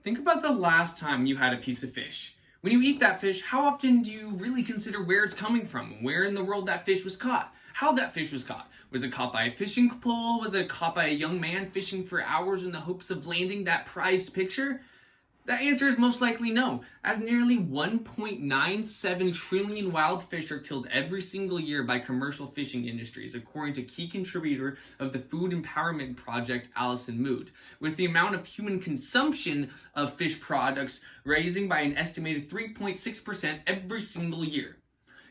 Think about the last time you had a piece of fish. When you eat that fish, how often do you really consider where it's coming from, where in the world that fish was caught, how that fish was caught? Was it caught by a fishing pole? Was it caught by a young man fishing for hours in the hopes of landing that prized picture? The answer is most likely no, as nearly 1.97 trillion wild fish are killed every single year by commercial fishing industries, according to key contributor of the Food Empowerment Project, Alison Mood, with the amount of human consumption of fish products rising by an estimated 3.6% every single year.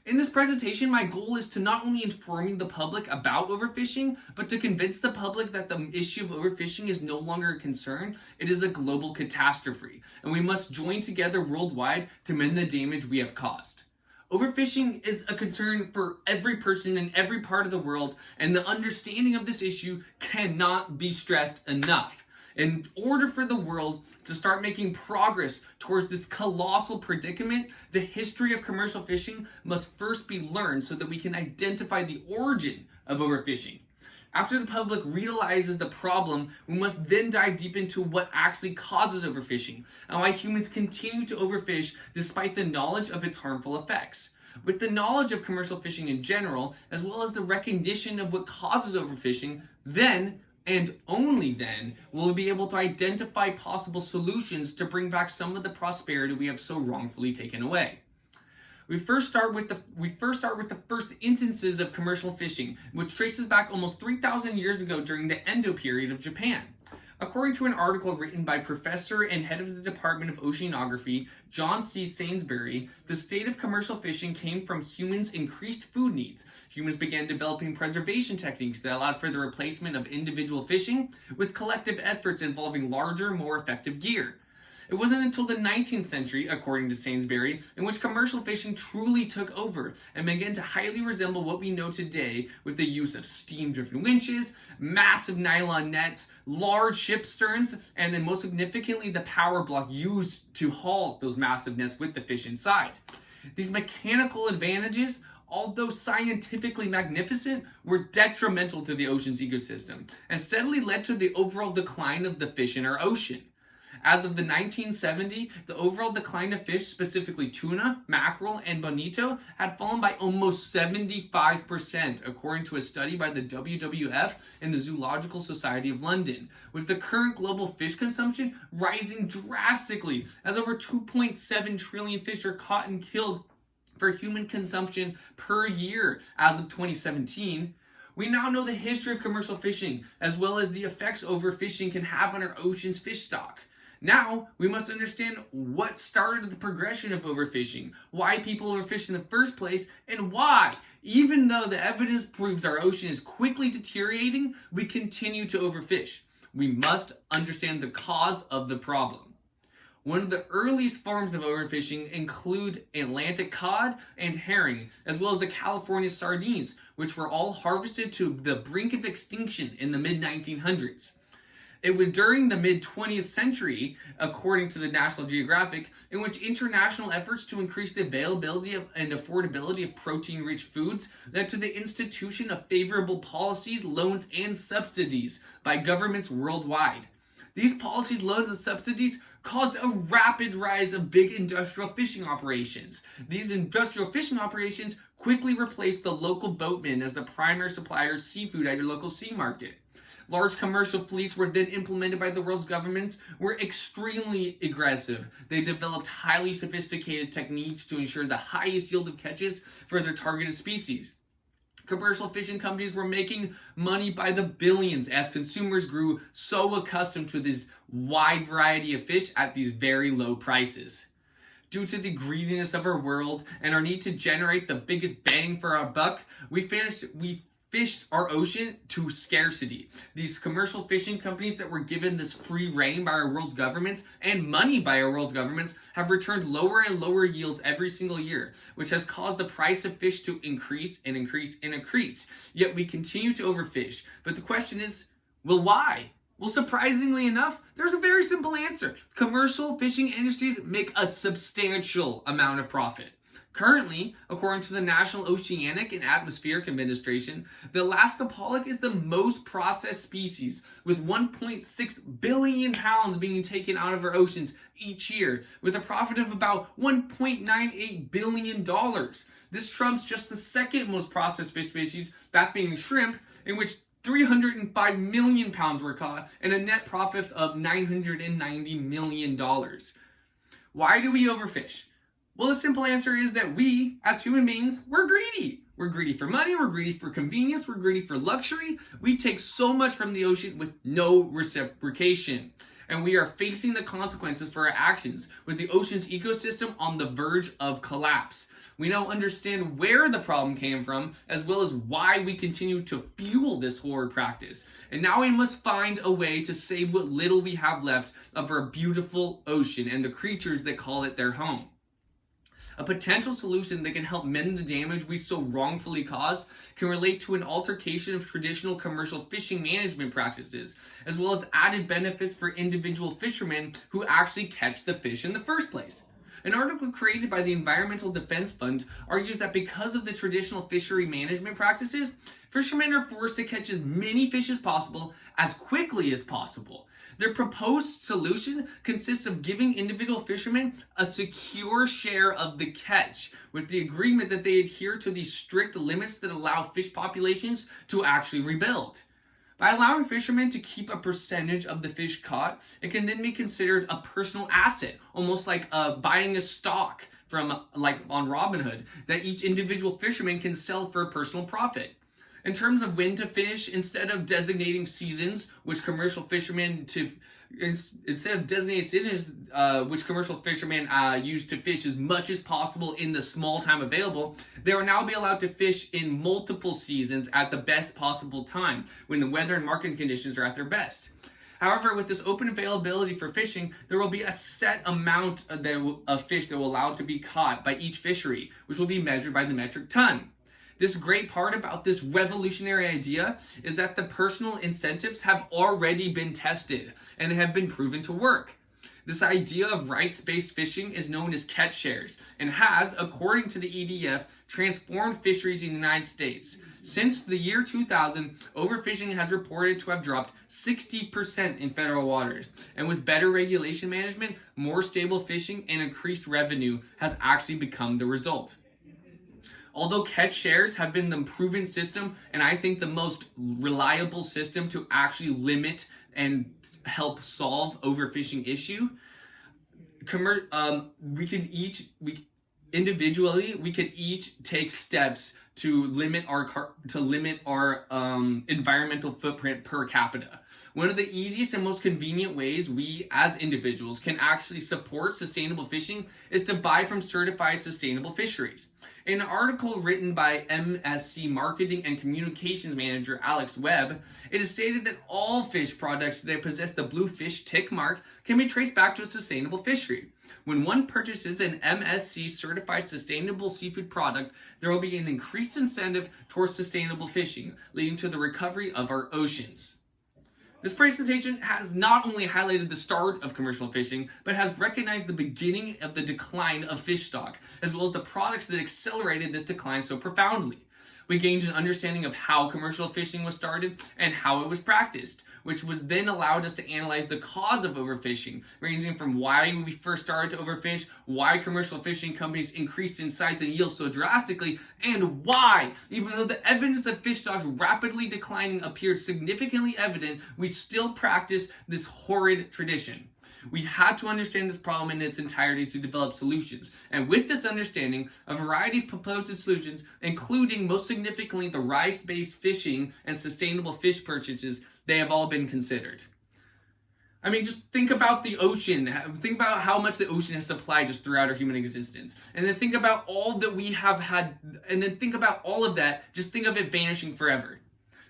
In this presentation, my goal is to not only inform the public about overfishing, but to convince the public that the issue of overfishing is no longer a concern, it is a global catastrophe, and we must join together worldwide to mend the damage we have caused. Overfishing is a concern for every person in every part of the world, and the understanding of this issue cannot be stressed enough. In order for the world to start making progress towards this colossal predicament, the history of commercial fishing must first be learned so that we can identify the origin of overfishing. After the public realizes the problem, we must then dive deep into what actually causes overfishing and why humans continue to overfish despite the knowledge of its harmful effects. With the knowledge of commercial fishing in general, as well as the recognition of what causes overfishing, then and only then will we be able to identify possible solutions to bring back some of the prosperity we have so wrongfully taken away. We first start with the first instances of commercial fishing, which traces back almost 3,000 years ago during the Edo period of Japan. According to an article written by Professor and Head of the Department of Oceanography, John C. Sainsbury, the state of commercial fishing came from humans' increased food needs. Humans began developing preservation techniques that allowed for the replacement of individual fishing with collective efforts involving larger, more effective gear. It wasn't until the 19th century, according to Sainsbury, in which commercial fishing truly took over and began to highly resemble what we know today with the use of steam-driven winches, massive nylon nets, large ship sterns, and then most significantly the power block used to haul those massive nets with the fish inside. These mechanical advantages, although scientifically magnificent, were detrimental to the ocean's ecosystem and steadily led to the overall decline of the fish in our ocean. As of the 1970s, the overall decline of fish, specifically tuna, mackerel, and bonito, had fallen by almost 75%, according to a study by the WWF and the Zoological Society of London, with the current global fish consumption rising drastically, as over 2.7 trillion fish are caught and killed for human consumption per year as of 2017. We now know the history of commercial fishing, as well as the effects overfishing can have on our ocean's fish stock. Now, we must understand what started the progression of overfishing, why people overfish in the first place, and why, even though the evidence proves our ocean is quickly deteriorating, we continue to overfish. We must understand the cause of the problem. One of the earliest forms of overfishing include Atlantic cod and herring, as well as the California sardines, which were all harvested to the brink of extinction in the mid-1900s. It was during the mid-20th century, according to the National Geographic, in which international efforts to increase the availability and affordability of protein-rich foods led to the institution of favorable policies, loans, and subsidies by governments worldwide. These policies, loans, and subsidies caused a rapid rise of big industrial fishing operations. These industrial fishing operations quickly replaced the local boatmen as the primary supplier of seafood at your local sea market. Large commercial fleets were then implemented by the world's governments were extremely aggressive. They developed highly sophisticated techniques to ensure the highest yield of catches for their targeted species. Commercial fishing companies were making money by the billions as consumers grew so accustomed to this wide variety of fish at these very low prices. Due to the greediness of our world and our need to generate the biggest bang for our buck, we fished our ocean to scarcity. These commercial fishing companies that were given this free reign by our world's governments and money by our world's governments have returned lower and lower yields every single year, which has caused the price of fish to increase and increase and increase. Yet we continue to overfish. But the question is, well, why? Well, surprisingly enough, there's a very simple answer. Commercial fishing industries make a substantial amount of profit. Currently, according to the National Oceanic and Atmospheric Administration, the Alaska pollock is the most processed species, with 1.6 billion pounds being taken out of our oceans each year, with a profit of about $1.98 billion. This trumps just the second most processed fish species, that being shrimp, in which 305 million pounds were caught and a net profit of $990 million. Why do we overfish? Well, the simple answer is that we, as human beings, we're greedy. We're greedy for money, we're greedy for convenience, we're greedy for luxury. We take so much from the ocean with no reciprocation. And we are facing the consequences for our actions, with the ocean's ecosystem on the verge of collapse. We now understand where the problem came from, as well as why we continue to fuel this horrid practice. And now we must find a way to save what little we have left of our beautiful ocean and the creatures that call it their home. A potential solution that can help mend the damage we so wrongfully caused can relate to an altercation of traditional commercial fishing management practices, as well as added benefits for individual fishermen who actually catch the fish in the first place. An article created by the Environmental Defense Fund argues that because of the traditional fishery management practices, fishermen are forced to catch as many fish as possible, as quickly as possible. Their proposed solution consists of giving individual fishermen a secure share of the catch, with the agreement that they adhere to the strict limits that allow fish populations to actually rebuild. By allowing fishermen to keep a percentage of the fish caught, it can then be considered a personal asset, almost like buying a stock from like on Robinhood, that each individual fisherman can sell for a personal profit. In terms of when to fish, instead of designating seasons, which commercial fishermen use to fish as much as possible in the small time available, they will now be allowed to fish in multiple seasons at the best possible time, when the weather and market conditions are at their best. However, with this open availability for fishing, there will be a set amount of fish that will allow to be caught by each fishery, which will be measured by the metric ton. This great part about this revolutionary idea is that the personal incentives have already been tested and they have been proven to work. This idea of rights-based fishing is known as catch shares and has, according to the EDF, transformed fisheries in the United States. Since the year 2000, overfishing has reported to have dropped 60% in federal waters, and with better regulation management, more stable fishing and increased revenue has actually become the result. Although catch shares have been the proven system, and I think the most reliable system to actually limit and help solve overfishing issue, we can each take steps to limit our environmental footprint per capita. One of the easiest and most convenient ways we as individuals can actually support sustainable fishing is to buy from certified sustainable fisheries. In an article written by MSC Marketing and Communications Manager Alex Webb, it is stated that all fish products that possess the blue fish tick mark can be traced back to a sustainable fishery. When one purchases an MSC certified sustainable seafood product, there will be an increased incentive towards sustainable fishing, leading to the recovery of our oceans. This presentation has not only highlighted the start of commercial fishing, but has recognized the beginning of the decline of fish stock, as well as the products that accelerated this decline so profoundly. We gained an understanding of how commercial fishing was started and how it was practiced, which was then allowed us to analyze the cause of overfishing, ranging from why we first started to overfish, why commercial fishing companies increased in size and yield so drastically, and why, even though the evidence of fish stocks rapidly declining appeared significantly evident, we still practice this horrid tradition. We had to understand this problem in its entirety to develop solutions. And with this understanding, a variety of proposed solutions, including most significantly the rice-based fishing and sustainable fish purchases, they have all been considered. I mean, just think about the ocean. Think about how much the ocean has supplied us throughout our human existence. And then think about all that we have had, and then think about all of that, just think of it vanishing forever.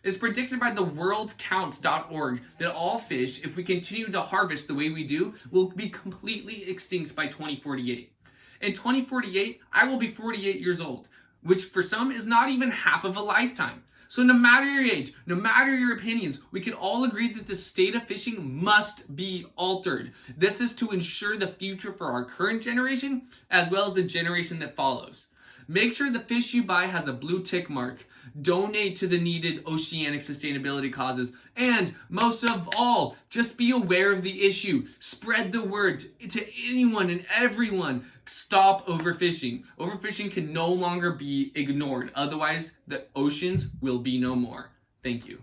It's predicted by the worldcounts.org that all fish, if we continue to harvest the way we do, will be completely extinct by 2048. In 2048, I will be 48 years old, which for some is not even half of a lifetime. So no matter your age, no matter your opinions, we can all agree that the state of fishing must be altered. This is to ensure the future for our current generation, as well as the generation that follows. Make sure the fish you buy has a blue tick mark. Donate to the needed oceanic sustainability causes. And most of all, just be aware of the issue. Spread the word to anyone and everyone. Stop overfishing. Overfishing can no longer be ignored. Otherwise, the oceans will be no more. Thank you.